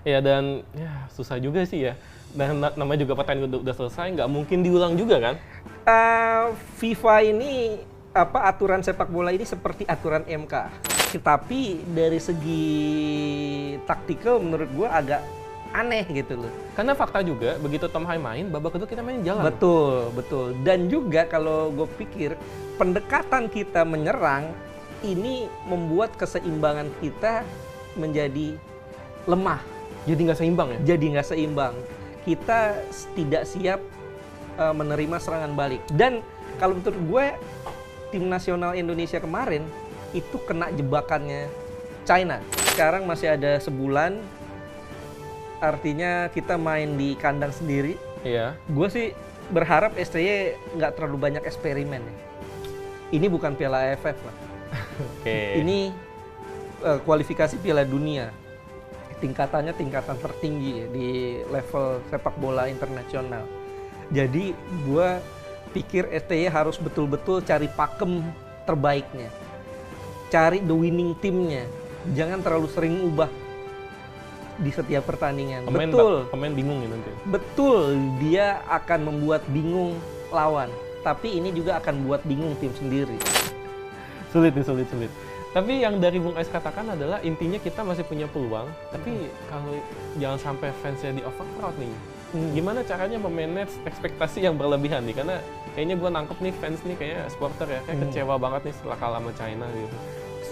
Ya dan ya susah juga sih ya. Dan namanya juga pertandingan udah selesai, nggak mungkin diulang juga kan? FIFA ini aturan sepak bola ini seperti aturan MK. Tapi dari segi taktikal menurut gua agak aneh gitu loh. Karena fakta juga, begitu Tom Hai main, babak kedua kita main jalan. Betul, betul. Dan juga kalau gue pikir pendekatan kita menyerang ini membuat keseimbangan kita menjadi lemah. Jadi nggak seimbang ya? Jadi nggak seimbang. Kita tidak siap menerima serangan balik. Dan kalau menurut gue, tim nasional Indonesia kemarin itu kena jebakannya China. Sekarang masih ada sebulan, artinya kita main di kandang sendiri. Iya. Gue sih berharap STY nggak terlalu banyak eksperimen ya. Ini bukan Piala AFF lah. Oke. Ini kualifikasi Piala Dunia. Tingkatannya tingkatan tertinggi ya, di level sepak bola internasional. Jadi gue pikir STY harus betul-betul cari pakem terbaiknya. Cari the winning teamnya. Jangan terlalu sering ubah di setiap pertandingan. Pemain bingung ya nanti. Betul, dia akan membuat bingung lawan. Tapi ini juga akan buat bingung tim sendiri. Sulit. Tapi yang dari Bung Ais katakan adalah intinya kita masih punya peluang. Tapi kalau jangan sampai fansnya di overcrowd nih. Gimana caranya memanage ekspektasi yang berlebihan nih? Karena kayaknya gue nangkep nih fans nih kayak supporter ya, kayak kecewa banget nih setelah kalah sama China gitu.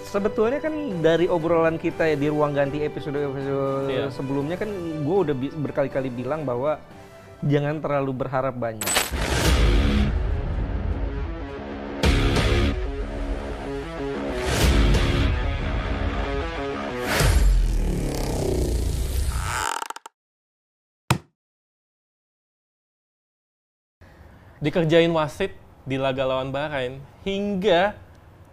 Sebetulnya kan dari obrolan kita ya di ruang ganti episode sebelumnya kan gue udah berkali-kali bilang bahwa jangan terlalu berharap banyak. Dikerjain wasit di laga lawan Bahrain hingga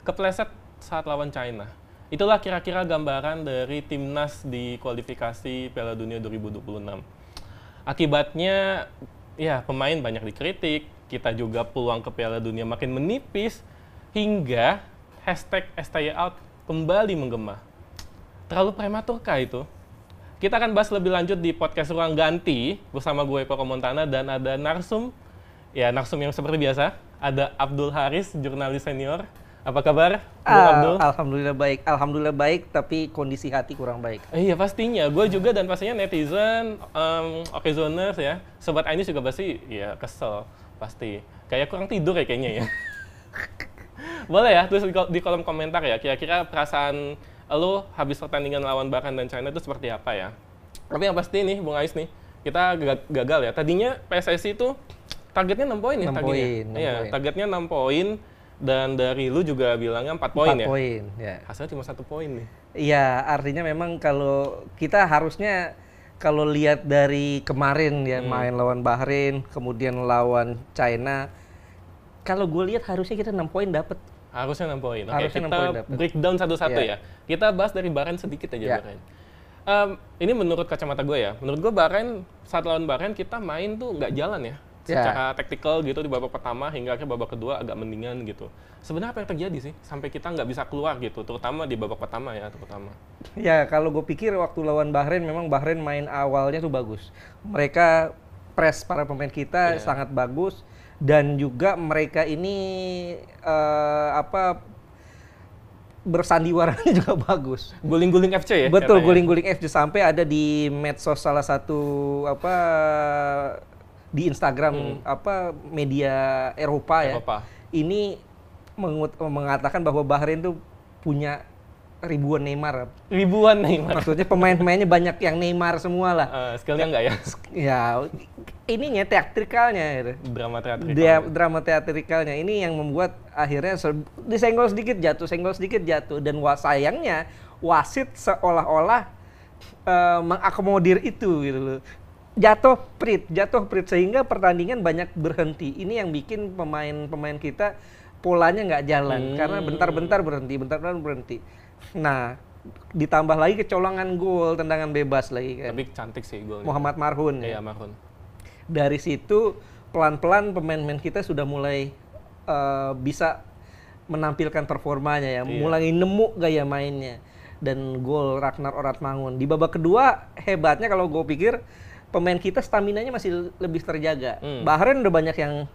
kepleset saat lawan China. Itulah kira-kira gambaran dari timnas di kualifikasi Piala Dunia 2026. Akibatnya, ya pemain banyak dikritik, kita juga peluang ke Piala Dunia makin menipis, hingga hashtag #STYOut kembali menggema. Terlalu prematurkah itu? Kita akan bahas lebih lanjut di podcast Ruang Ganti bersama gue Koko Montana dan ada narsum yang seperti biasa. Ada Abdul Haris, jurnalis senior. Apa kabar, Bung Abdul? Alhamdulillah baik, tapi kondisi hati kurang baik. Iya pastinya, gue juga dan pastinya netizen, Okezoners ya, Sobat Ainis juga pasti ya kesel, pasti. Kayak kurang tidur ya kayaknya ya. Boleh ya, terus di kolom komentar ya, kira-kira perasaan lo habis pertandingan lawan Bahrain dan China itu seperti apa ya? Tapi yang pasti nih, Bung Ais nih, kita gagal ya. Tadinya PSSI itu targetnya 6 poin ya. 6 poin. Iya, targetnya 6 poin. Dan dari lu juga bilangnya 4 poin ya? 4 poin, ya. Hasilnya cuma 1 poin nih. Iya, artinya memang kalau kita harusnya kalau lihat dari kemarin ya main lawan Bahrain, kemudian lawan China, kalau gue lihat harusnya kita 6 poin dapat. Harusnya 6 poin. Oke, Harusnya 6 kita poin dapet. breakdown satu-satu Iya. ya. Kita bahas dari Bahrain sedikit aja Iya. Bahrain. Ini menurut kacamata gue ya. Menurut gue Bahrain, saat lawan Bahrain kita main tuh nggak jalan ya. Secara taktikal gitu di babak pertama hingga akhir babak kedua agak mendingan gitu. Sebenarnya apa yang terjadi sih sampai kita nggak bisa keluar gitu, terutama di babak pertama ya, terutama. Ya, kalau gue pikir waktu lawan Bahrain memang Bahrain main awalnya tuh bagus. Mereka press para pemain kita sangat bagus dan juga mereka ini bersandiwaranya juga bagus. Guling-guling FC ya? Betul, katanya. guling-guling FC sampai ada di medsos salah satu di Instagram media Eropa ya. Ini mengatakan bahwa Bahrain tuh punya ribuan Neymar. Ribuan Neymar. Maksudnya pemain-pemainnya banyak yang Neymar semua lah. Skillnya enggak ya? Ya, ininya teatrikalnya gitu. Drama teatrikalnya ini yang membuat akhirnya disenggol sedikit jatuh dan sayangnya wasit seolah-olah mengakomodir itu gitu loh. Jatuh prit sehingga pertandingan banyak berhenti. Ini yang bikin pemain kita polanya nggak jalan karena bentar-bentar berhenti. Nah, ditambah lagi kecolongan gol, tendangan bebas lagi kan. Tapi cantik sih golnya. Muhammad Marhun. Iya, Marhun. Dari situ pelan-pelan pemain-pemain kita sudah mulai bisa menampilkan performanya ya, mulai nemu gaya mainnya. dan gol Ragnar Oratmangun. Di babak kedua hebatnya kalau gue pikir pemain kita staminanya masih lebih terjaga. Bahrain udah banyak yang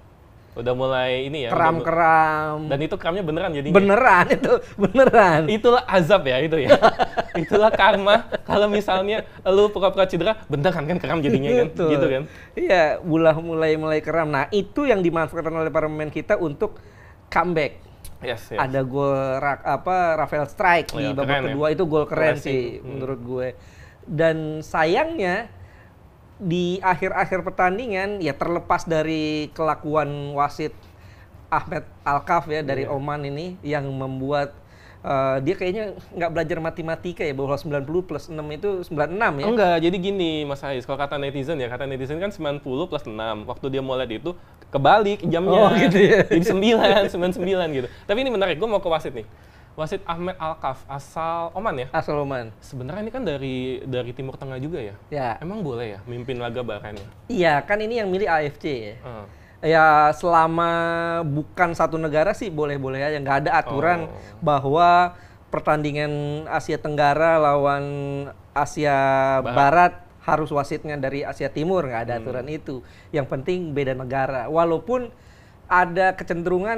udah mulai ini ya, kram-kram. Dan itu kramnya beneran jadinya. Beneran itu, beneran. Itulah azab ya itu ya. Itulah karma kalau misalnya lu pura-pura cedera, beneran kan kram jadinya kan, gitu kan. Iya, mulai kram. Nah, itu yang dimanfaatkan oleh para pemain kita untuk comeback. Yes. Ada gol Rafael Strike di babak kedua, itu gol keren sih menurut gue. Dan sayangnya di akhir-akhir pertandingan ya terlepas dari kelakuan wasit Ahmed Alkaf ya dari Oman ini yang membuat dia kayaknya nggak belajar matematika ya, bahwa 90 plus 6 itu 96 ya. Enggak, jadi gini Mas Ais, kalau kata netizen kan 90 plus 6. Waktu dia mau lihat itu kebalik jamnya. Oh gitu ya. Jadi 99 gitu. Tapi ini menarik, gue mau ke wasit nih. Wasit Ahmed Alkaf, asal Oman ya? Asal Oman. Sebenarnya ini kan dari Timur Tengah juga ya? Ya. Emang boleh ya mimpin laga Bahrain? Iya, kan ini yang milih AFC ya. Ya selama bukan satu negara sih boleh-boleh aja. Nggak ada aturan bahwa pertandingan Asia Tenggara lawan Asia Barat harus wasitnya dari Asia Timur. Nggak ada aturan itu. Yang penting beda negara. Walaupun ada kecenderungan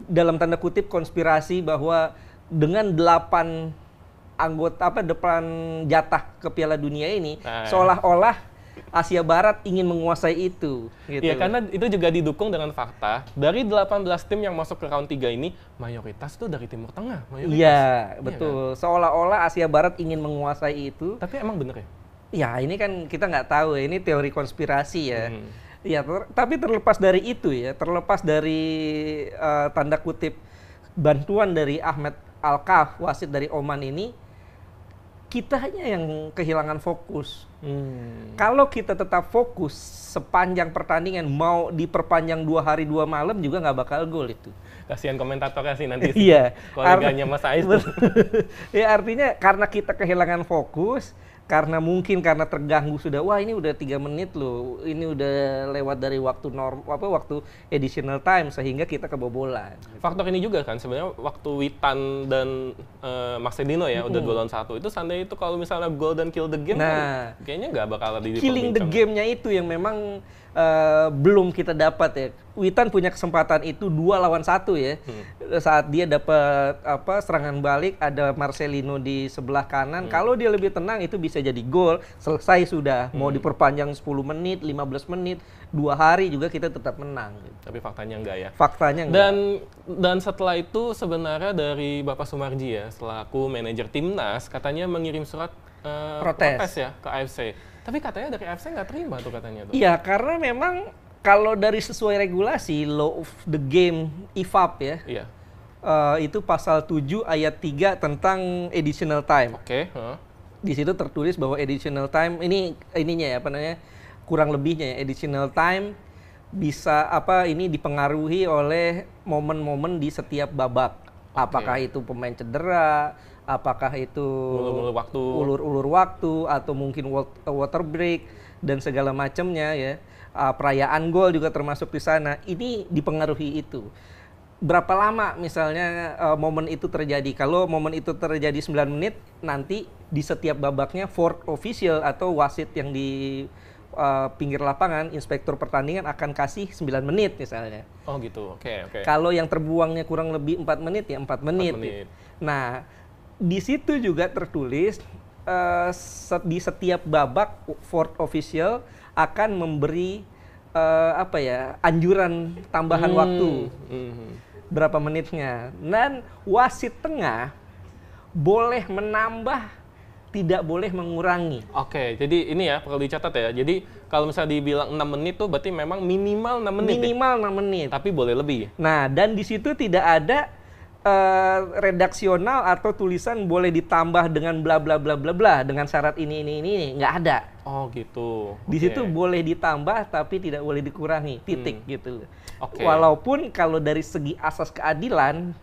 dalam tanda kutip konspirasi bahwa dengan 8 anggota depan jatah ke Piala Dunia ini seolah-olah Asia Barat ingin menguasai itu gitu. Ya karena itu juga didukung dengan fakta dari 18 tim yang masuk ke round 3 ini mayoritas tuh dari Timur Tengah. Iya, betul. Kan? Seolah-olah Asia Barat ingin menguasai itu. Tapi emang bener ya? Ya, ini kan kita nggak tahu ya, ini teori konspirasi ya. Ya, tapi terlepas dari itu ya, terlepas dari tanda kutip bantuan dari Ahmed Alkaf, wasit dari Oman ini, kita hanya yang kehilangan fokus. Kalau kita tetap fokus sepanjang pertandingan, mau diperpanjang 2 hari 2 malam juga nggak bakal gol itu. Kasihan komentatornya sih nanti. Iya. Koleganya Mas Ais. Ya artinya karena kita kehilangan fokus, karena terganggu sudah, wah ini udah 3 menit loh, ini udah lewat dari waktu waktu additional time sehingga kita kebobolan. Faktor ini juga kan sebenarnya waktu Witan dan Marcelino ya udah golan 1 itu seandainya itu kalau misalnya goal dan kill the game kan, kayaknya nggak bakal killing the game-nya itu yang memang belum kita dapat ya. Witan punya kesempatan itu 2 lawan 1 ya. Saat dia dapat serangan balik, ada Marcelino di sebelah kanan. Kalau dia lebih tenang itu bisa jadi gol, selesai sudah. Mau diperpanjang 10 menit, 15 menit, 2 hari juga kita tetap menang gitu. Tapi faktanya enggak ya. Faktanya enggak. Dan setelah itu sebenarnya dari Bapak Sumarji ya, selaku manajer timnas katanya mengirim surat protes ya ke AFC. Tapi katanya dari AFC nggak terima tuh katanya tuh. Iya, karena memang kalau dari sesuai regulasi law of the game IFAB ya. Iya. Itu pasal 7 ayat 3 tentang additional time. Oke. Di situ tertulis bahwa additional time ininya ya kurang lebihnya ya, additional time bisa ini dipengaruhi oleh momen-momen di setiap babak. Apakah itu pemain cedera, apakah itu ulur waktu atau mungkin water break dan segala macamnya ya. Perayaan gol juga termasuk di sana. Ini dipengaruhi itu. Berapa lama misalnya momen itu terjadi? Kalau momen itu terjadi 9 menit, nanti di setiap babaknya fourth official atau wasit yang di pinggir lapangan, inspektur pertandingan akan kasih 9 menit misalnya. Oh gitu, oke. Kalau yang terbuangnya kurang lebih 4 menit ya 4 menit. Nah, di situ juga tertulis di setiap babak fourth official akan memberi anjuran tambahan waktu. Berapa menitnya. Dan wasit tengah boleh menambah, tidak boleh mengurangi. Oke, jadi ini ya perlu dicatat ya. Jadi kalau misalnya dibilang 6 menit tuh berarti memang minimal 6 menit. Minimal 6 menit. Tapi boleh lebih. Nah, dan di situ tidak ada redaksional atau tulisan boleh ditambah dengan bla bla bla bla bla dengan syarat ini nggak ada. Oh gitu. Di situ boleh ditambah tapi tidak boleh dikurangi, titik gitu. Okay. Walaupun kalau dari segi asas keadilan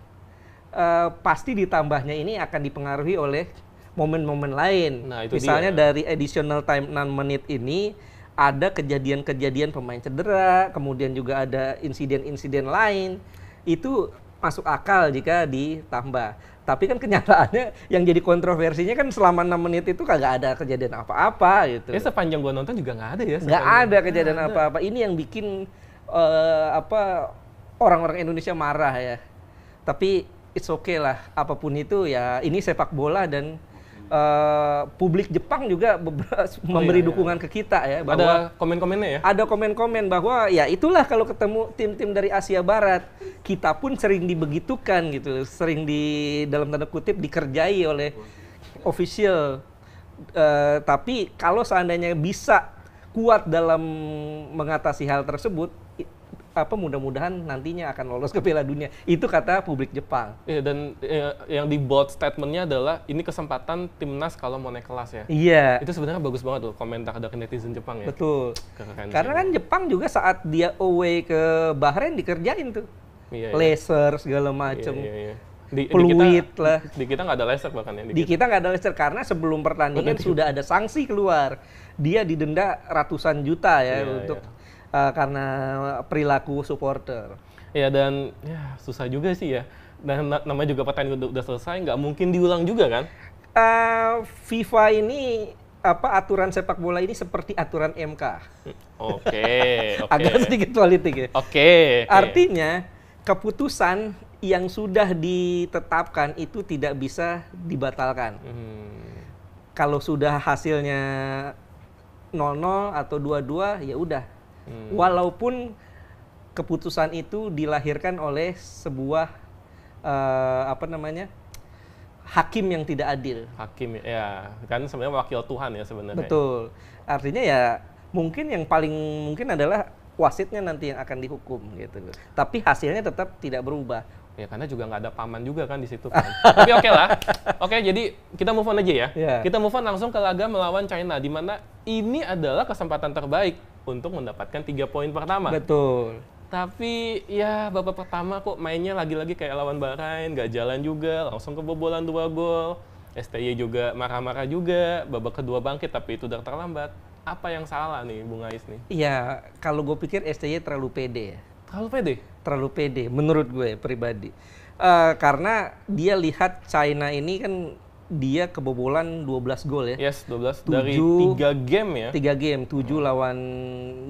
pasti ditambahnya ini akan dipengaruhi oleh momen-momen lain. Nah, itu misalnya dia. Dari additional time 6 menit ini ada kejadian-kejadian pemain cedera, kemudian juga ada insiden-insiden lain. Itu masuk akal jika ditambah. Tapi kan kenyataannya yang jadi kontroversinya kan selama 6 menit itu kagak ada kejadian apa-apa gitu. Ya sepanjang gua nonton juga nggak ada ya. Nggak ada kejadian apa-apa. Ini yang bikin orang-orang Indonesia marah ya. Tapi it's okay lah, apapun itu ya ini sepak bola dan publik Jepang juga memberi dukungan ke kita ya. Bahwa ada komen-komennya ya? Ada komen-komen bahwa ya itulah kalau ketemu tim-tim dari Asia Barat, kita pun sering dibegitukan gitu, sering dalam tanda kutip dikerjai oleh official. Tapi kalau seandainya bisa kuat dalam mengatasi hal tersebut, mudah-mudahan nantinya akan lolos ke Piala Dunia. Itu kata publik Jepang. Iya, dan yang di bold statementnya adalah ini kesempatan timnas kalau mau naik kelas ya. Iya. Itu sebenarnya bagus banget tuh komentar dari netizen Jepang ya. Betul. Keren Karena kan Jepang juga saat dia away ke Bahrain dikerjain tuh. Iya, laser segala macem. Iya. Fluid lah. Di kita nggak ada laser bahkan ya. Di kita nggak ada laser karena sebelum pertandingan sudah ada sanksi keluar. Dia didenda ratusan juta ya untuk karena perilaku supporter. Ya dan ya susah juga sih ya. Dan namanya juga pertandingan udah selesai, nggak mungkin diulang juga kan? FIFA ini aturan sepak bola ini seperti aturan MK. Oke. Agak sedikit politik ya. Oke. Artinya keputusan yang sudah ditetapkan itu tidak bisa dibatalkan. Kalau sudah hasilnya 0-0 atau 2-2 ya udah. Walaupun keputusan itu dilahirkan oleh sebuah hakim yang tidak adil. Hakim ya, kan sebenarnya wakil Tuhan ya sebenarnya. Betul. Artinya ya mungkin yang paling mungkin adalah wasitnya nanti yang akan dihukum gitu. Tapi hasilnya tetap tidak berubah. Ya karena juga nggak ada paman juga kan di situ kan. Tapi oke lah. Oke, jadi kita move on aja ya. Yeah. Kita move on langsung ke laga melawan China, di mana ini adalah kesempatan terbaik untuk mendapatkan 3 poin pertama. Betul. Tapi ya babak pertama kok mainnya lagi-lagi kayak lawan Bahrain, nggak jalan juga, langsung kebobolan 2 gol. STY juga marah-marah juga, babak kedua bangkit tapi itu udah terlambat. Apa yang salah nih Bung Ais nih? Iya, kalau gue pikir STY terlalu pede ya. Terlalu pede? Terlalu pede, menurut gue pribadi. Karena dia lihat China ini kan dia kebobolan 12 gol ya. Yes, 12 dari 3 game ya. 3 game, 7 lawan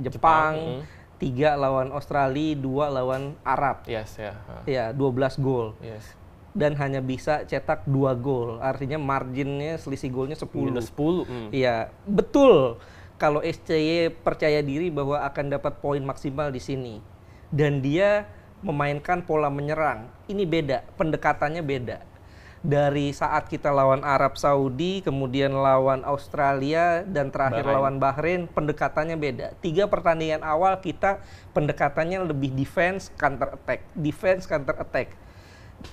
Jepang, 3 lawan Australia, 2 lawan Arab. Yes, ya. Ya, 12 gol. Yes. Dan hanya bisa cetak 2 gol. Artinya marginnya, selisih golnya 10. Minus 10. Iya, betul. Kalau SCY percaya diri bahwa akan dapat poin maksimal di sini. Dan dia memainkan pola menyerang. Ini beda, pendekatannya beda. Dari saat kita lawan Arab Saudi, kemudian lawan Australia, dan terakhir lawan Bahrain, pendekatannya beda. 3 pertandingan awal kita pendekatannya lebih defense, counter attack. Defense, counter attack.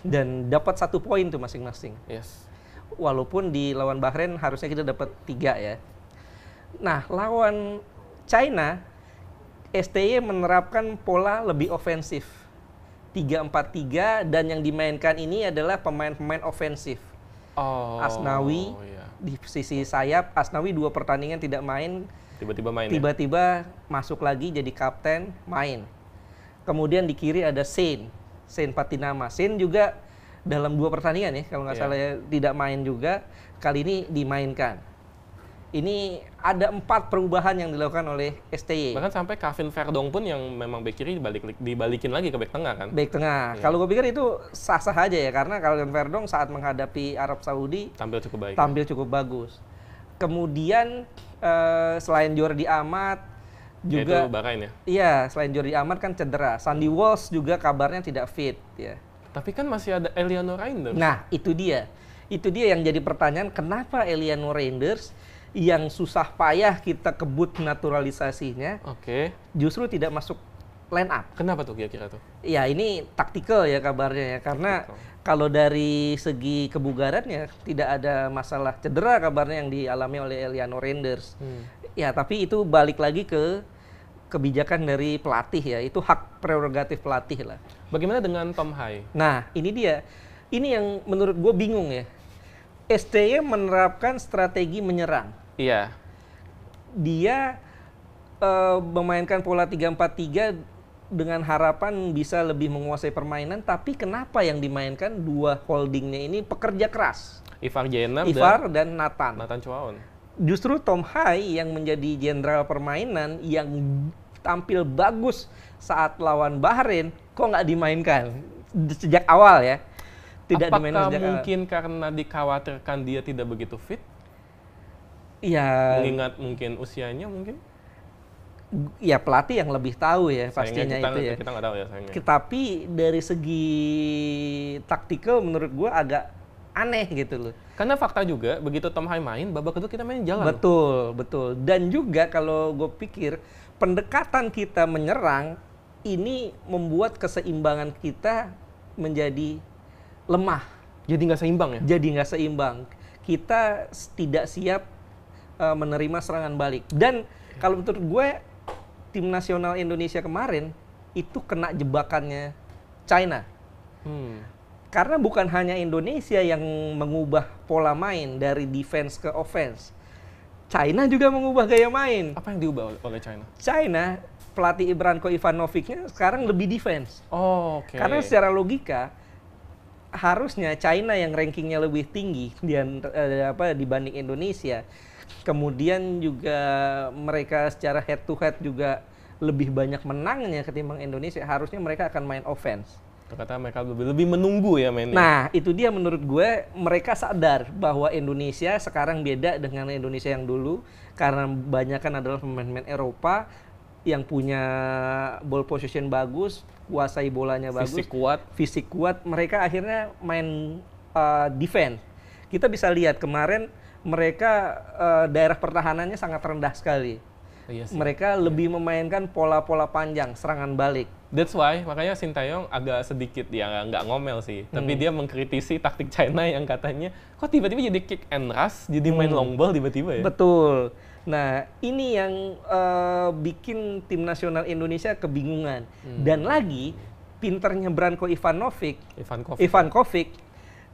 Dan dapat 1 poin tuh masing-masing. Yes. Walaupun di lawan Bahrain harusnya kita dapat 3 ya. Nah, lawan China, STY menerapkan pola lebih ofensif. 3-4-3 dan yang dimainkan ini adalah pemain-pemain ofensif. Asnawi di sisi sayap, Asnawi 2 pertandingan tidak main. Tiba-tiba main. Tiba-tiba masuk lagi jadi kapten, main. Kemudian di kiri ada Sen Patinama. Sen juga dalam 2 pertandingan ya, kalau nggak salah ya, tidak main juga. Kali ini dimainkan. Ini ada 4 perubahan yang dilakukan oleh STY. Bahkan sampai Kevin Verdong pun yang memang bek kiri dibalikin lagi ke bek tengah kan? Bek tengah. Kalau gue pikir itu sah-sah aja ya, karena Kevin Verdong saat menghadapi Arab Saudi tampil cukup baik. Tampil cukup bagus. Kemudian selain Jordi Amat juga itu Bahrain ya? Iya, selain Jordi Amat kan cedera. Sandy Walsh juga kabarnya tidak fit ya. Tapi kan masih ada Eliano Reinders. Nah, itu dia. Itu dia yang jadi pertanyaan, kenapa Eliano Reinders yang susah payah kita kebut naturalisasinya, justru tidak masuk line up. Kenapa tuh kira-kira tuh? Ya ini taktikal ya kabarnya ya, karena kalau dari segi kebugarannya tidak ada masalah cedera kabarnya yang dialami oleh Eliano Reinders. Ya tapi itu balik lagi ke kebijakan dari pelatih ya, itu hak prerogatif pelatih lah. Bagaimana dengan Tom Hai? Nah ini dia, ini yang menurut gue bingung ya. STY menerapkan strategi menyerang. Iya. Dia memainkan pola 3-4-3 dengan harapan bisa lebih menguasai permainan, tapi kenapa yang dimainkan dua holdingnya ini pekerja keras? Ivar Jenner dan Nathan Chuaon. Justru Tom Hai yang menjadi jenderal permainan yang tampil bagus saat lawan Bahrain, kok nggak dimainkan sejak awal ya? Apakah mungkin karena dikhawatirkan dia tidak begitu fit? Ya. Mengingat mungkin usianya mungkin? Ya pelatih yang lebih tahu ya pastinya itu ya. Kita nggak tahu ya sayangnya. Tapi dari segi taktikal menurut gue agak aneh gitu loh. Karena fakta juga begitu Tom Hai main, babak kedua kita main jalan. Betul. Dan juga kalau gue pikir pendekatan kita menyerang ini membuat keseimbangan kita menjadi lemah. Jadi nggak seimbang ya? Jadi nggak seimbang. Kita tidak siap menerima serangan balik. Dan kalau menurut gue tim nasional Indonesia kemarin itu kena jebakannya China. Karena bukan hanya Indonesia yang mengubah pola main dari defense ke offense. China juga mengubah gaya main. Apa yang diubah oleh China? China, pelatih Branko Ivanovic-nya sekarang lebih defense. Oke. Karena secara logika harusnya China yang rankingnya lebih tinggi dibanding Indonesia. Kemudian juga mereka secara head to head juga lebih banyak menangnya ketimbang Indonesia. Harusnya mereka akan main offense. Ternyata mereka lebih menunggu ya mainnya. Nah, itu dia menurut gue, mereka sadar bahwa Indonesia sekarang beda dengan Indonesia yang dulu. Karena banyakan adalah pemain-pemain Eropa yang punya ball position bagus, kuasai bolanya bagus, fisik kuat. Mereka akhirnya main defense. Kita bisa lihat kemarin mereka daerah pertahanannya sangat rendah sekali. Iya sih. Mereka lebih memainkan pola-pola panjang, serangan balik. That's why, makanya Sintayong agak sedikit ya nggak ngomel sih. Tapi dia mengkritisi taktik China yang katanya, kok tiba-tiba jadi kick and rush, jadi main long ball tiba-tiba ya? Betul. Nah, ini yang bikin tim nasional Indonesia kebingungan. Dan lagi, pinternya Branko Ivanovic,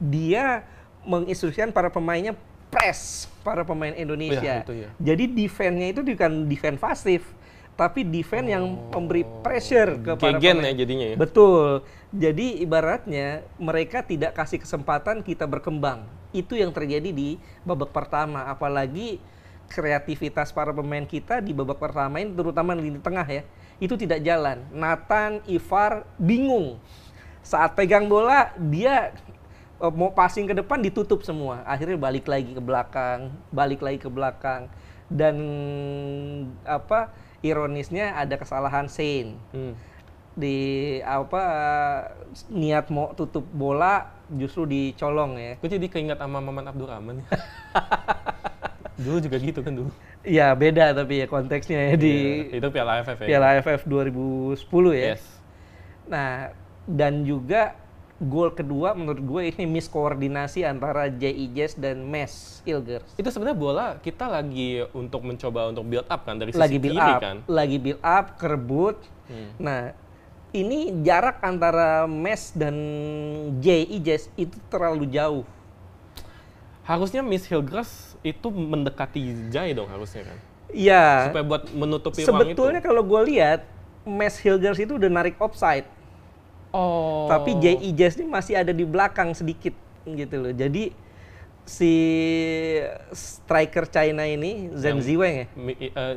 dia menginstruksikan para pemainnya press para pemain Indonesia. Ya. Jadi defense-nya itu bukan defense pasif, tapi defense yang memberi pressure ke para pemain. Ya jadinya ya. Betul. Jadi ibaratnya mereka tidak kasih kesempatan kita berkembang. Itu yang terjadi di babak pertama. Apalagi kreativitas para pemain kita di babak pertama ini, terutama di lini tengah ya, itu tidak jalan. Nathan, Ivar bingung. Saat pegang bola, dia mau passing ke depan ditutup semua. Akhirnya balik lagi ke belakang. Dan ironisnya ada kesalahan Sein. Niat mau tutup bola justru dicolong ya. Gue jadi keinget sama Maman Abdurrahman. Dulu juga gitu kan dulu. Ya beda tapi ya konteksnya ya itu Piala AFF ya. Piala AFF 2010 ya. Yes. Nah, dan juga gol kedua menurut gue ini miskoordinasi antara J.I.Jes dan Mes Ilgers. Itu sebenarnya bola kita lagi mencoba untuk build up kan dari sisi kiri kan. Lagi build up, kerebut. Nah, ini jarak antara Mes dan J.I.Jes itu terlalu jauh. Harusnya Miss Hilgers itu mendekati Jai dong harusnya kan. Iya. Supaya buat menutupi ruang itu. Sebetulnya kalau gue lihat Mes Hilgers itu udah narik offside. Oh. Tapi J.I.Jes ini masih ada di belakang sedikit gitu loh. Jadi si striker China ini Zheng Ziweng ya.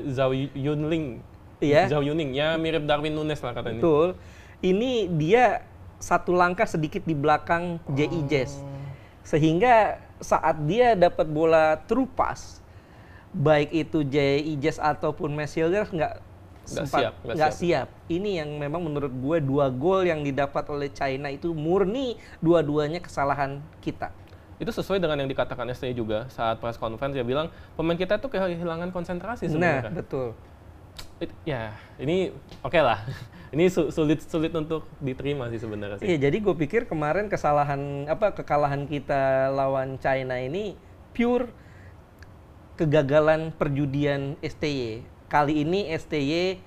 Zhao Yunling. Iya. Zhao Yuning ya mirip Darwin Nunes lah katanya. Betul. Ini dia satu langkah sedikit di belakang J.I.Jes. Sehingga saat dia dapat bola true pass, baik itu J.I.Jes ataupun Mes Hilgers nggak siap. Ini yang memang menurut gue 2 gol yang didapat oleh China itu murni dua-duanya kesalahan kita. Itu sesuai dengan yang dikatakan STY juga saat press conference, dia bilang pemain kita tuh kehilangan konsentrasi sebenarnya. Nah, betul. Ya, ini oke lah. Ini sulit untuk diterima sih sebenarnya sih. Iya, jadi gue pikir kemarin kekalahan kita lawan China ini pure kegagalan perjudian STY. Kali ini STY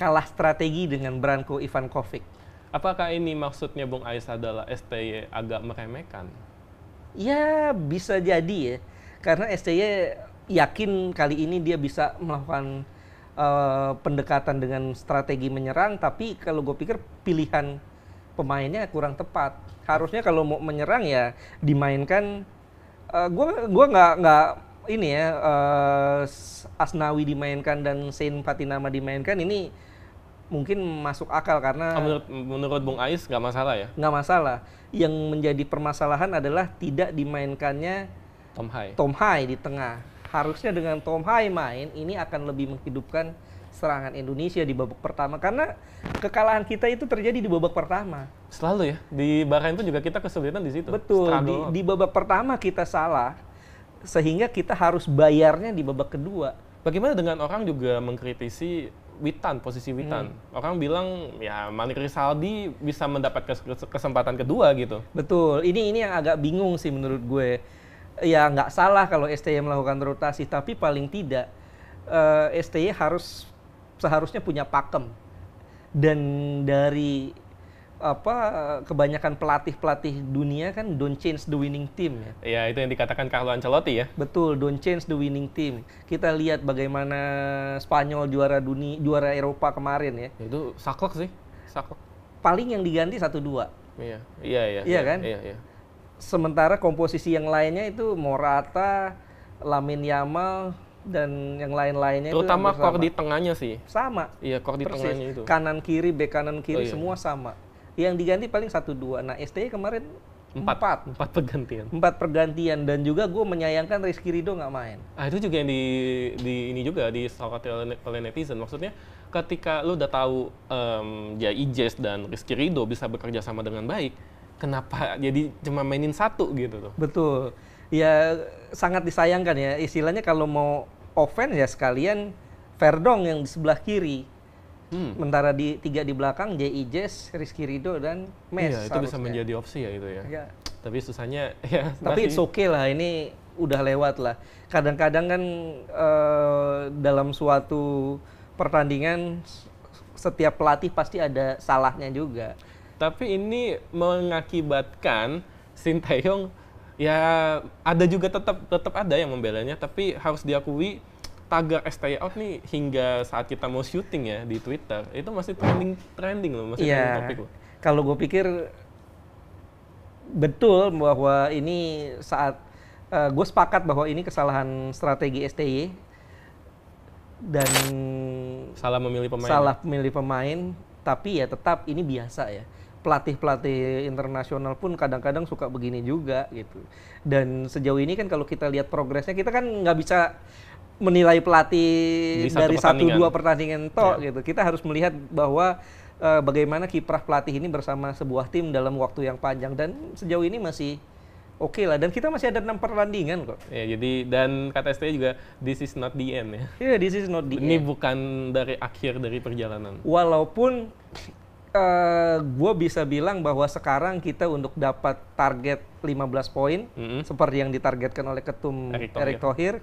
kalah strategi dengan Branko Ivanovic. Apakah ini maksudnya Bung Ais adalah STY agak meremehkan? Ya bisa jadi ya. Karena STY yakin kali ini dia bisa melakukan pendekatan dengan strategi menyerang, tapi kalau gue pikir pilihan pemainnya kurang tepat. Harusnya kalau mau menyerang ya dimainkan, gue nggak ini ya, Asnawi dimainkan dan Sein Patinama dimainkan, ini mungkin masuk akal karena menurut Bung Ais nggak masalah ya? Nggak masalah. Yang menjadi permasalahan adalah tidak dimainkannya Tom Hai di tengah. Harusnya dengan Tom Hai main, ini akan lebih menghidupkan serangan Indonesia di babak pertama, karena kekalahan kita itu terjadi di babak pertama. Selalu ya, di Bahrain itu juga kita kesulitan di situ. Betul, di babak pertama kita salah, sehingga kita harus bayarnya di babak kedua. Bagaimana dengan orang juga mengkritisi Witan, posisi Witan. Orang bilang ya Malik Rizaldi bisa mendapat kesempatan kedua gitu. Betul, ini yang agak bingung sih menurut gue. Ya nggak salah kalau STY melakukan rotasi, tapi paling tidak STY seharusnya punya pakem. Dan dari kebanyakan pelatih dunia kan don't change the winning team ya. Ya itu yang dikatakan Carlo Ancelotti ya. Betul, don't change the winning team. Kita lihat bagaimana Spanyol juara Eropa kemarin ya. Itu saklek sih, saklek. Paling yang diganti 1-2. Iya kan? Iya. Sementara komposisi yang lainnya itu Morata, Lamine Yamal dan yang lain-lainnya, terutama kor di tengahnya sih. Sama. Iya, kor di tengahnya itu. Kanan kiri, bek kanan kiri semua sama. Yang diganti paling 1-2. Nah, STY kemarin 4 pergantian, dan juga gue menyayangkan Rizky Ridho nggak main. Itu juga yang ini juga disoroti oleh netizen. Maksudnya ketika lu udah tahu Ijes dan Rizky Ridho bisa bekerja sama dengan baik, kenapa jadi cuma mainin 1 gitu tuh? Betul. Ya sangat disayangkan ya. Istilahnya kalau mau offense ya sekalian Verdong yang di sebelah kiri. Sementara 3 di belakang, Ijes, Rizky Ridho, dan Mes. Iya, itu bisa menjadi opsi ya itu ya. Ya. Tapi susahnya ya. Tapi it's okay lah, ini udah lewat lah. Kadang-kadang kan dalam suatu pertandingan setiap pelatih pasti ada salahnya juga. Tapi ini mengakibatkan Sinteyong ya ada juga tetap ada yang membelanya, tapi harus diakui tagar STY out nih hingga saat kita mau syuting ya di Twitter itu masih trending loh, masih trending topik loh. Kalau gue pikir betul bahwa ini saat gue sepakat bahwa ini kesalahan strategi STY dan salah memilih pemain. Tapi ya tetap ini biasa ya. Pelatih internasional pun kadang-kadang suka begini juga gitu. Dan sejauh ini kan kalau kita lihat progresnya, kita kan nggak bisa menilai pelatih dari 1-2 pertandingan gitu. Kita harus melihat bahwa bagaimana kiprah pelatih ini bersama sebuah tim dalam waktu yang panjang, dan sejauh ini masih oke lah, dan kita masih ada 6 pertandingan kok. Ya, jadi dan kata STY juga this is not the end ya. Iya, this is not the end. Ini bukan dari akhir dari perjalanan. Walaupun gue bisa bilang bahwa sekarang kita untuk dapat target 15 poin seperti yang ditargetkan oleh ketum Erick Thohir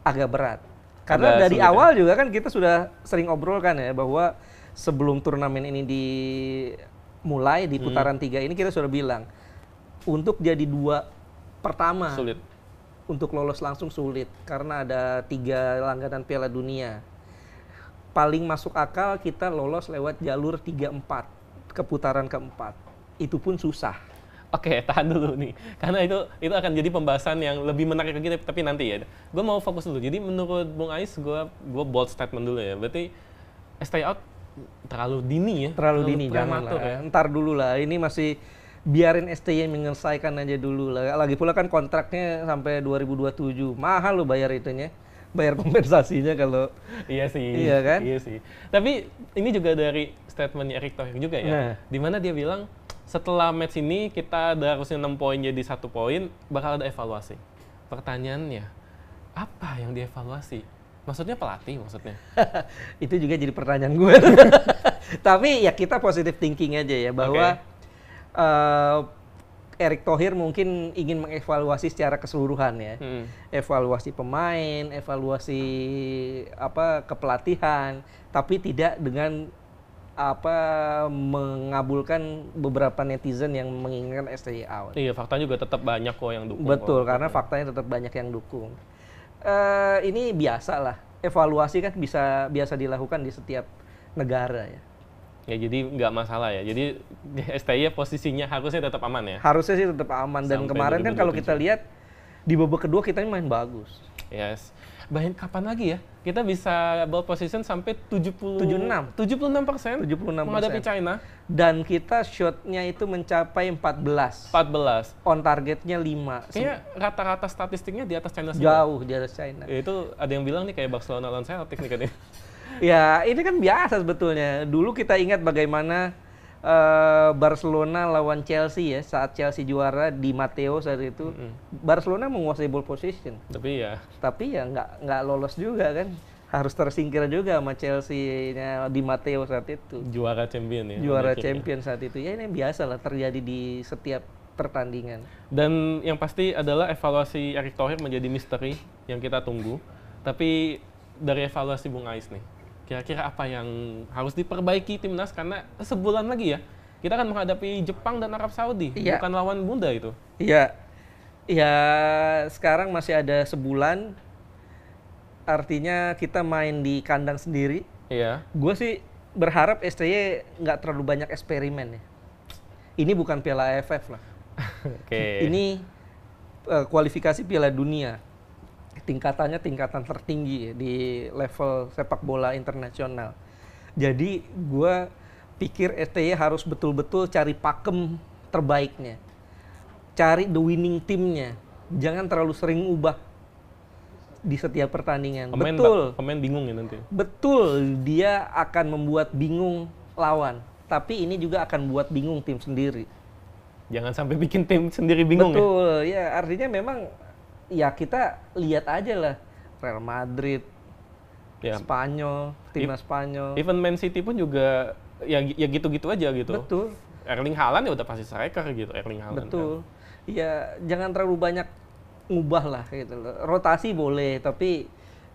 agak berat. Karena dari awal juga kan kita sudah sering obrolkan ya bahwa sebelum turnamen ini dimulai di putaran 3 ini kita sudah bilang untuk jadi 2 pertama sulit. Untuk lolos langsung sulit karena ada 3 langganan Piala Dunia. Paling masuk akal kita lolos lewat jalur 3-4 ke putaran keempat. Itu pun susah. Oke, tahan dulu nih. Karena itu akan jadi pembahasan yang lebih menarik lagi, tapi nanti ya. Gue mau fokus dulu. Jadi menurut Bung Ais, gue bold statement dulu ya. Berarti STY out terlalu dini ya. Terlalu dini, jangan lah. Ya. Ntar dulu lah. Ini masih biarin STY menyelesaikan aja dulu lah. Lagi pula kan kontraknya sampai 2027. Mahal lo bayar itunya. Bayar kompensasinya kalau... Iya sih. Iya kan? Iya sih. Tapi ini juga dari statementnya Erick Thohir juga ya. Dimana dia bilang, setelah match ini kita ada harusnya 6 poin jadi 1 poin, bakal ada evaluasi. Pertanyaannya, apa yang dievaluasi? Maksudnya pelatih maksudnya? Itu juga jadi pertanyaan gue. Tapi ya kita positive thinking aja ya, bahwa Erick Thohir mungkin ingin mengevaluasi secara keseluruhan ya. Evaluasi pemain, evaluasi kepelatihan, tapi tidak dengan mengabulkan beberapa netizen yang menginginkan STY out. Iya, faktanya juga tetap banyak kok yang dukung. Betul, karena faktanya tetap banyak yang dukung. Ini biasa lah. evaluasi kan biasa dilakukan di setiap negara ya. Ya jadi nggak masalah ya. Jadi STY posisinya harusnya tetap aman ya. Harusnya sih tetap aman. Dan Sampai kemarin kan kalau 2027. kita lihat di babak kedua kita main bagus. Yes. Bahkan kapan lagi ya kita bisa ball position sampai 76% 76%. menghadapi China. Dan kita shotnya itu mencapai 14. 14. On targetnya 5. Kayaknya rata-rata statistiknya di atas China semua. Jauh di atas China. Ya, itu ada yang bilang nih kayak Barcelona lawan Celtic nih katanya. Ya, ini kan biasa sebetulnya. Dulu kita ingat bagaimana Barcelona lawan Chelsea ya, saat Chelsea juara di Matteo saat itu. Barcelona menguasai ball position. Tapi ya nggak lolos juga kan. Harus tersingkir juga sama Chelsea-nya di Matteo saat itu. juara champion ya. Juara akhirnya. champion saat itu. Ya ini biasa lah terjadi di setiap pertandingan. Dan yang pasti adalah evaluasi Erick Thohir menjadi misteri yang kita tunggu. Tapi dari evaluasi Bung Ais nih, kira-kira apa yang harus diperbaiki timnas, karena sebulan lagi ya kita akan menghadapi Jepang dan Arab Saudi, Iya. bukan lawan bunda itu. Iya, ya sekarang masih ada sebulan, artinya kita main di kandang sendiri. Iya. Gue sih berharap STY nggak terlalu banyak eksperimen ya. Ini bukan Piala AFF lah. Oke. Ini kualifikasi Piala Dunia. Tingkatannya tingkatan tertinggi ya, di level sepak bola internasional. Jadi gue pikir STY harus betul-betul cari pakem terbaiknya. Cari the winning teamnya. Jangan terlalu sering ubah di setiap pertandingan. Pemain bingung ya nanti. Betul, dia akan membuat bingung lawan. Tapi ini juga akan buat bingung tim sendiri. Jangan sampai bikin tim sendiri bingung ya. Betul, ya artinya memang ya kita lihat aja lah Real Madrid, Ya. Spanyol, timnas Spanyol. Even Man City pun juga ya gitu-gitu aja gitu. Betul, Erling Haaland ya udah pasti striker gitu, Erling Haaland. betul. Ya jangan terlalu banyak ngubah lah gitu loh. Rotasi boleh, tapi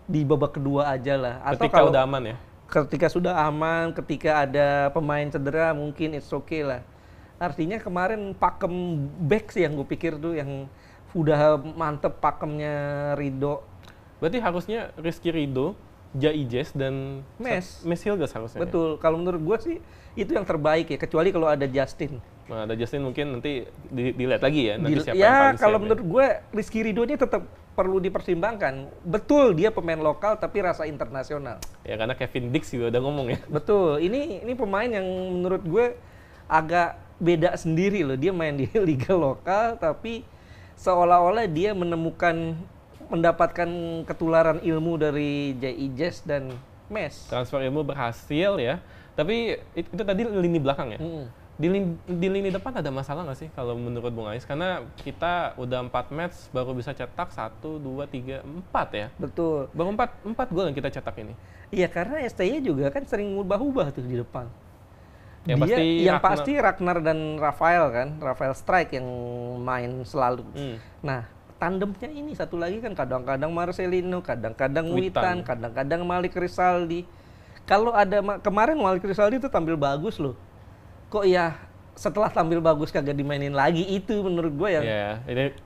di babak kedua aja lah. Atau Ketika kalau udah aman ya. ketika sudah aman, ketika ada pemain cedera mungkin it's okay lah. Artinya kemarin pakem back sih yang gue pikir tuh yang udah mantep pakemnya Ridho. Berarti harusnya Rizky Ridho, Jaijes dan Mes Hilgers harusnya. Betul, kalau menurut gue sih itu yang terbaik ya, kecuali kalau ada Justin. Nah, ada Justin mungkin nanti dilihat lagi ya, nanti siapa yang Ya paling kalau siap menurut gue Rizky Ridho ini tetap perlu dipertimbangkan. Betul dia pemain lokal tapi rasa internasional. ya. Ya karena Kevin Dix juga udah ngomong ya. Betul, ini pemain yang menurut gue agak beda sendiri loh. Dia main di liga lokal tapi seolah-olah dia mendapatkan ketularan ilmu dari Jaijes dan Mes. Transfer ilmu berhasil ya. Tapi itu tadi lini belakang ya. Di lini depan ada masalah nggak sih kalau menurut Bung Ais? Karena kita udah 4 match baru bisa cetak 1, 2, 3, 4 ya. Betul. Baru 4 gol yang kita cetak ini. Iya karena STY juga kan sering ubah-ubah tuh di depan. Yang pasti Ragnar dan Rafael kan, Rafael Strike yang main selalu. Nah, tandemnya ini satu lagi kan kadang-kadang Marcelino, kadang-kadang Witan, kadang-kadang Malik Rizaldi. Kalau ada kemarin Malik Rizaldi itu tampil bagus loh. Kok ya setelah tampil bagus kagak dimainin lagi, itu menurut gue yang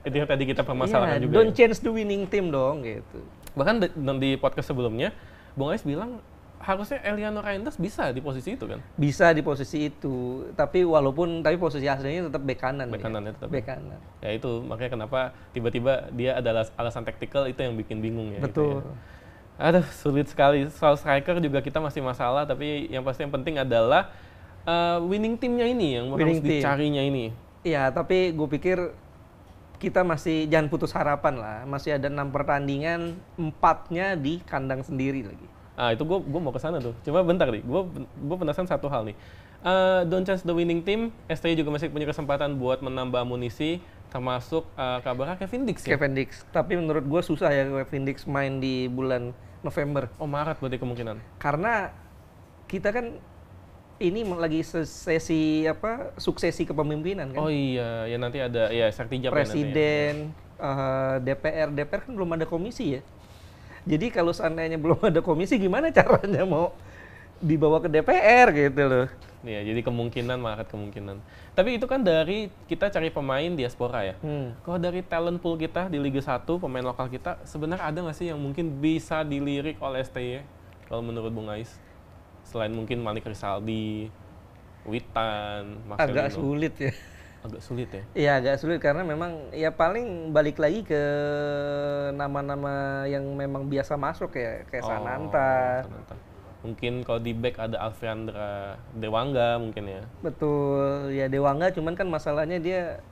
itu yang tadi kita permasalahkan juga. Don't change the winning team dong gitu. Bahkan di podcast sebelumnya Bung Ais bilang harusnya Eliano Reinders bisa di posisi itu kan? Bisa di posisi itu, tapi posisi aslinya tetap bek kanan. Bek kanan ya, tetap. Bek kanan. Ya itu makanya kenapa tiba-tiba dia adalah alasan taktikal itu yang bikin bingung ya. Betul. Gitu ya. Aduh, sulit sekali. Soal striker juga kita masih masalah, tapi yang pasti yang penting adalah winning teamnya ini yang harus dicarinya ini. Iya, tapi gue pikir kita masih jangan putus harapan lah. Masih ada 6 pertandingan, 4-nya di kandang sendiri lagi. Ah itu gue mau ke sana tuh. Cuma bentar nih, gue penasaran satu hal nih. Don't change the winning team. STY juga masih punya kesempatan buat menambah amunisi, termasuk kabarnya Kevin Dix ya. Kevin Dix. Tapi menurut gue susah ya Kevin Dix main di bulan November. Oh Maret berarti kemungkinan. Karena kita kan ini lagi suksesi kepemimpinan kan. Oh iya, ya nanti ada ya Sektijar Presiden, DPR kan belum ada komisi ya. Jadi kalau seandainya belum ada komisi, gimana caranya mau dibawa ke DPR gitu loh. Iya, jadi market kemungkinan. Tapi itu kan dari kita cari pemain diaspora ya. Kalau dari talent pool kita di Liga 1, pemain lokal kita, sebenarnya ada nggak sih yang mungkin bisa dilirik oleh STY? Kalau menurut Bung Ais? Selain mungkin Malik Rizaldi, Witan, Marcelino. Agak sulit ya. Agak sulit ya? Iya, agak sulit karena memang ya paling balik lagi ke nama-nama yang memang biasa masuk ya. Kayak Sananta. Mungkin kalau di back ada Alfreandra Dewangga mungkin ya. Betul, ya Dewangga cuman kan masalahnya dia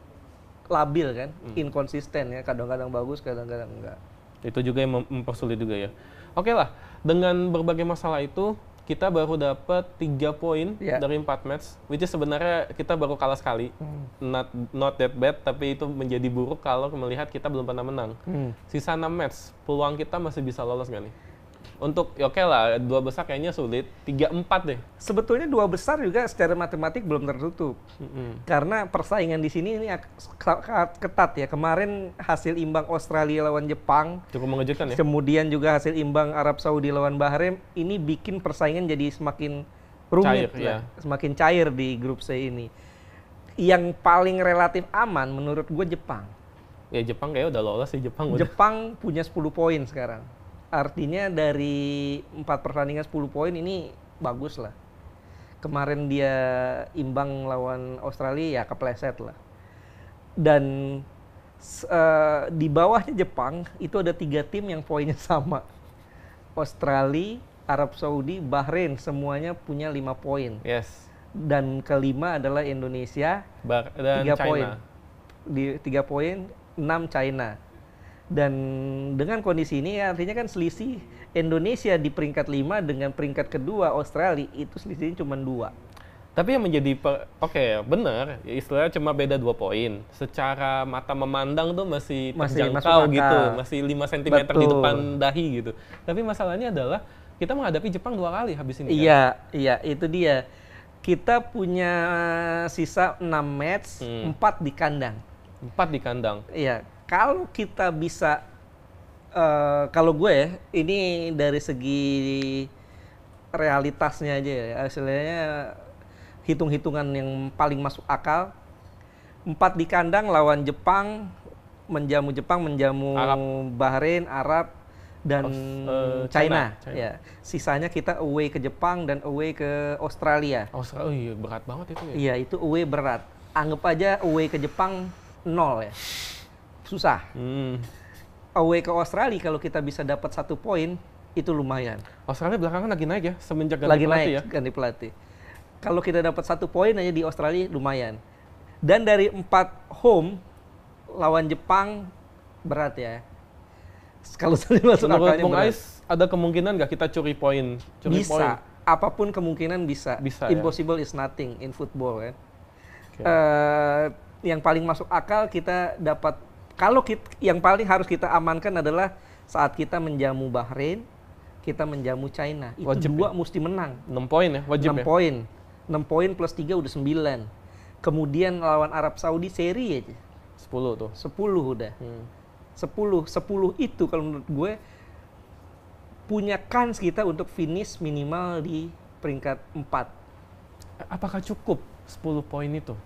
labil kan, inkonsisten ya, kadang-kadang bagus, kadang-kadang enggak. Itu juga yang mempersulit juga ya. Oke lah, dengan berbagai masalah itu kita baru dapat 3 poin dari 4 match, which is sebenarnya kita baru kalah sekali. Not that bad, tapi itu menjadi buruk kalau melihat kita belum pernah menang. Sisa 6 match, peluang kita masih bisa lolos nggak nih? Untuk ya oke lah, 2 besar kayaknya sulit, 3-4 deh. Sebetulnya 2 besar juga secara matematik belum tertutup. Karena persaingan di sini ini ketat ya. Kemarin hasil imbang Australia lawan Jepang cukup mengejutkan ya. Kemudian juga hasil imbang Arab Saudi lawan Bahrain, ini bikin persaingan jadi semakin rumit, semakin cair di grup C ini. Yang paling relatif aman menurut gue Jepang. Ya Jepang kayaknya udah lolos sih Jepang. Jepang punya 10 poin sekarang. Artinya dari 4 pertandingan 10 poin ini bagus lah. Kemarin dia imbang lawan Australia ya kepleset lah. Dan di bawahnya Jepang itu ada 3 tim yang poinnya sama. Australia, Arab Saudi, Bahrain semuanya punya 5 poin. Yes. Dan kelima adalah Indonesia dan 3 poin. Di 3 poin, 6 China. Dan dengan kondisi ini artinya kan selisih Indonesia di peringkat 5 dengan peringkat kedua Australia itu selisihnya cuma 2. Tapi yang menjadi benar, istilahnya cuma beda 2 poin. Secara mata memandang tuh masih terjangkau gitu, masih 5 cm di depan dahi gitu. Tapi masalahnya adalah kita menghadapi Jepang 2 kali habis ini. Iya, itu dia. Kita punya sisa 6 match, 4 di kandang. 4 di kandang. Iya. Kalau kita bisa, kalau gue ya, ini dari segi realitasnya aja ya, hasilnya hitung-hitungan yang paling masuk akal. 4 di kandang lawan Jepang, menjamu Bahrain, Arab, dan China. Ya. Sisanya kita away ke Jepang dan away ke Australia. Australia, berat banget itu ya? Iya, itu away berat. Anggap aja away ke Jepang 0 ya. Susah. Away ke Australia kalau kita bisa dapat 1 poin itu lumayan. Australia belakangan lagi naik ya semenjak ganti pelatih ya. Ganti pelatih. Kalau kita dapat 1 poin aja di Australia lumayan. Dan dari 4 home lawan Jepang berat ya. Kalau saya masuk akalnya Bung Ais, ada kemungkinan nggak kita curi poin? Bisa. Apapun kemungkinan bisa. Impossible is nothing in football kan. Yang paling masuk akal kita dapat. Yang paling harus kita amankan adalah saat kita menjamu Bahrain, kita menjamu China. Itu wajib 2 mesti menang. 6 poin ya, wajib 6 poin. 6 poin plus 3 udah 9. Kemudian lawan Arab Saudi seri aja. 10 tuh. 10 udah. 10 itu kalau menurut gue punya kans kita untuk finish minimal di peringkat 4. Apakah cukup 10 poin itu?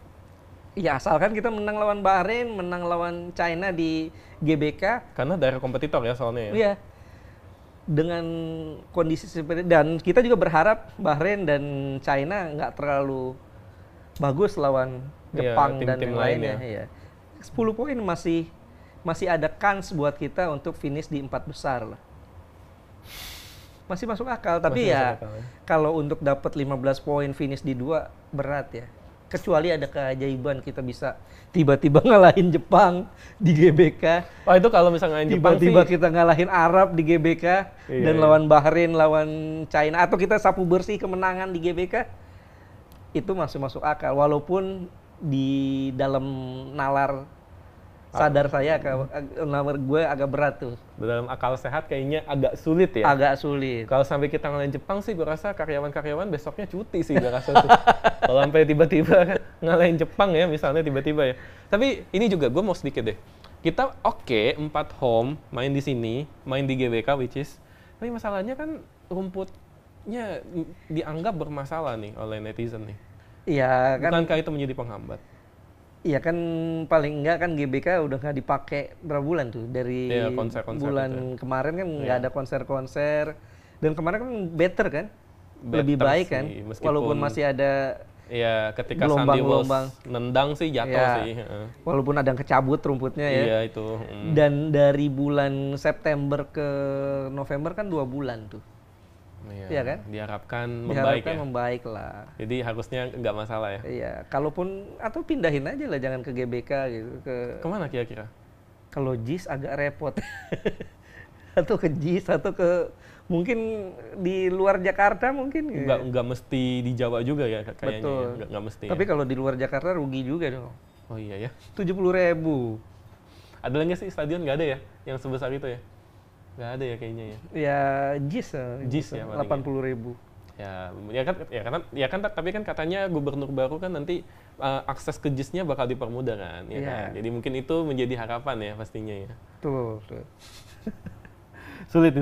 Ya asalkan kita menang lawan Bahrain, menang lawan China di GBK. Karena daerah kompetitor ya soalnya ya. Iya. Dengan kondisi seperti dan kita juga berharap Bahrain dan China nggak terlalu bagus lawan Jepang dan yang lainnya. Ya. 10 poin masih ada kans buat kita untuk finish di 4 besar lah. Masih masuk akal, tapi kalau untuk dapat 15 poin finish di 2 berat ya. Kecuali ada keajaiban kita bisa tiba-tiba ngalahin Jepang di GBK. Wah itu kalau misalnya ngalahin Jepang tiba-tiba kita ngalahin Arab di GBK dan lawan Bahrain, lawan China, atau kita sapu bersih kemenangan di GBK, itu masih masuk akal. Walaupun di dalam nalar sadar saya, nomor gue agak berat tuh. Dalam akal sehat kayaknya agak sulit ya? Agak sulit. Kalau sampai kita ngalahin Jepang sih, gue rasa karyawan-karyawan besoknya cuti sih, gue rasa tuh. Kalau sampai tiba-tiba ngalahin Jepang ya, misalnya tiba-tiba ya. Tapi ini juga gue mau sedikit deh. Kita 4 home, main di sini, main di GBK, which is. Tapi masalahnya kan rumput GBK-nya dianggap bermasalah nih oleh netizen nih. Iya kan. Bukankah itu menjadi penghambat? Iya kan, paling enggak kan GBK udah nggak dipakai berapa bulan tuh dari bulan gitu. Kemarin kan nggak ada konser-konser, dan kemarin kan better kan, lebih baik kan, walaupun masih ada ketika Sandy Walsh nendang sih jatuh sih. Walaupun ada yang kecabut rumputnya ya. Iya itu. Dan dari bulan September ke November kan 2 bulan tuh. Iya kan? Diharapkan membaik lah. Jadi harusnya nggak masalah ya? Iya, kalaupun atau pindahin aja lah, jangan ke GBK gitu. Kemana kira-kira? Kalau JIS agak repot. Atau ke JIS atau ke mungkin di luar Jakarta mungkin. Nggak mesti di Jawa juga ya kayaknya. Betul. Nggak mesti. Tapi kalau di luar Jakarta rugi juga dong. Oh iya ya. 70.000. Ada lagi sih stadion nggak ada ya yang sebesar itu ya? Nggak ada ya kayaknya ya. Ya JIS ya 80.000. Ya kan tapi kan katanya gubernur baru kan nanti akses ke JIS-nya bakal dipermudah kan, ya kan. Jadi mungkin itu menjadi harapan ya pastinya ya. Tuh. Sulit.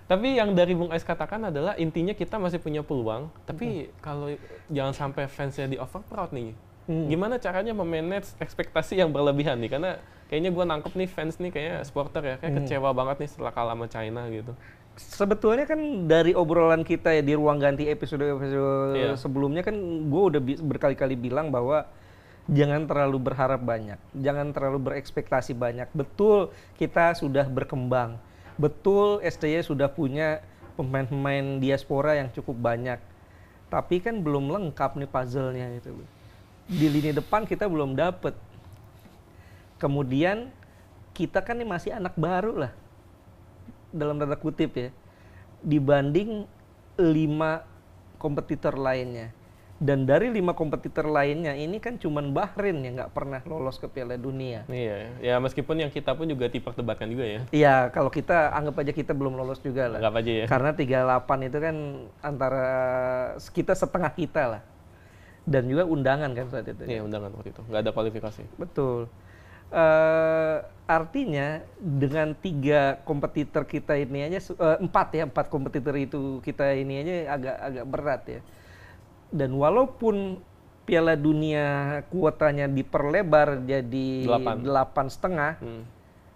Tapi yang dari Bung Ais katakan adalah intinya kita masih punya peluang, tapi kalau jangan sampai fansnya di overproud nih. Gimana caranya memanage ekspektasi yang berlebihan nih? Karena kayaknya gue nangkep nih fans nih kayaknya supporter ya, kayak kecewa banget nih setelah kalah sama China gitu. Sebetulnya kan dari obrolan kita ya di ruang ganti episode sebelumnya kan gue udah berkali-kali bilang bahwa jangan terlalu berharap banyak, jangan terlalu berekspektasi banyak. Betul kita sudah berkembang, betul STY sudah punya pemain-pemain diaspora yang cukup banyak, tapi kan belum lengkap nih puzzle-nya gitu. Di lini depan kita belum dapet. Kemudian kita kan ini masih anak baru lah, dalam tanda kutip ya, dibanding 5 kompetitor lainnya. Dan dari 5 kompetitor lainnya ini kan cuman Bahrain yang nggak pernah lolos ke Piala Dunia. Iya, ya meskipun yang kita pun juga diperdebatkan juga ya. Iya, kalau kita anggap aja kita belum lolos juga lah. Anggap aja ya. Karena 38 itu kan antara kita setengah kita lah. Dan juga undangan kan saat itu. Iya, undangan waktu itu. Nggak ada kualifikasi. Betul. Artinya dengan 3 kompetitor kita ini aja, 4 kompetitor itu kita ini aja agak berat ya. Dan walaupun Piala Dunia kuotanya diperlebar jadi 8,5,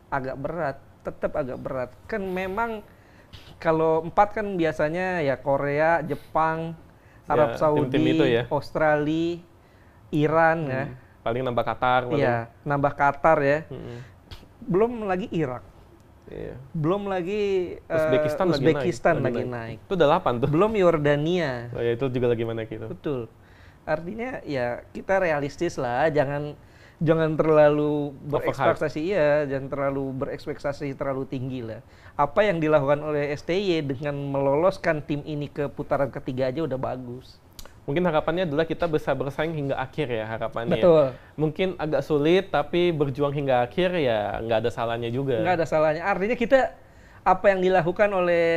agak berat, tetap agak berat. Kan memang kalau 4 kan biasanya ya Korea, Jepang, Arab Saudi, itu ya. Australia, Iran ya. Paling nambah Qatar. Iya, nambah Qatar ya. Belum lagi Irak. Iya. Belum lagi Uzbekistan lagi naik. Itu udah 8 tuh. Belum Yordania. Oh ya, itu juga lagi naik itu. Betul. Artinya ya kita realistis lah, jangan terlalu berekspektasi, jangan terlalu berekspektasi terlalu tinggi lah. Apa yang dilakukan oleh STY dengan meloloskan tim ini ke putaran ketiga aja udah bagus. Mungkin harapannya adalah kita bisa bersaing hingga akhir ya harapannya. Betul. Mungkin agak sulit tapi berjuang hingga akhir ya nggak ada salahnya juga. Nggak ada salahnya. Artinya kita apa yang dilakukan oleh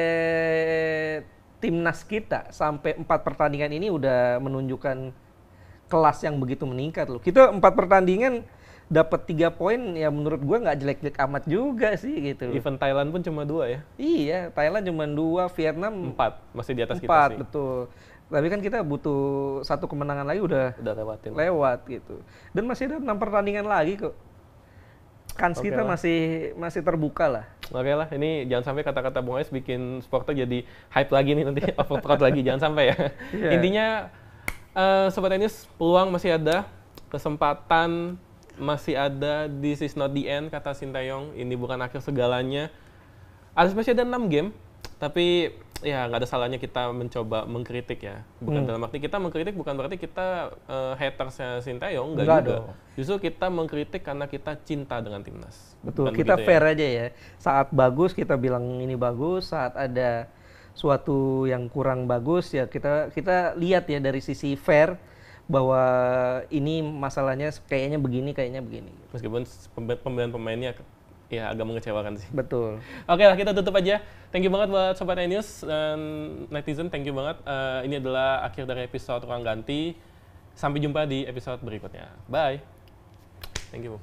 timnas kita sampai 4 pertandingan ini udah menunjukkan kelas yang begitu meningkat loh. Kita 4 pertandingan dapat 3 poin ya menurut gua nggak jelek-jelek amat juga sih gitu. Even Thailand pun cuma 2 ya. Iya, Thailand cuma 2, Vietnam 4, masih di atas kita sih. 4, betul. Tapi kan kita butuh 1 kemenangan lagi udah lewat gitu. Dan masih ada 6 pertandingan lagi kok. Kans kita masih terbuka lah. Oke lah, ini jangan sampai kata-kata Bung Ais bikin supporter jadi hype lagi nih nanti overproud lagi, jangan sampai ya. Yeah. Intinya Sobat Tenis, peluang masih ada, kesempatan masih ada, this is not the end kata Sinteyong, ini bukan akhir segalanya. Masih ada 6 game, tapi ya nggak ada salahnya kita mencoba mengkritik ya. Bukan dalam arti kita mengkritik bukan berarti kita hatersnya Sinteyong, enggak juga. Dong. Justru kita mengkritik karena kita cinta dengan timnas. Betul, kita fair aja ya. Saat bagus kita bilang ini bagus, saat ada suatu yang kurang bagus ya kita lihat ya dari sisi fair bahwa ini masalahnya kayaknya begini. Meskipun pembelian pemainnya ya agak mengecewakan sih. Betul. Oke lah, kita tutup aja. Thank you banget buat Sobat News dan netizen, thank you banget. Ini adalah akhir dari episode Ruang Ganti. Sampai jumpa di episode berikutnya. Bye. Thank you.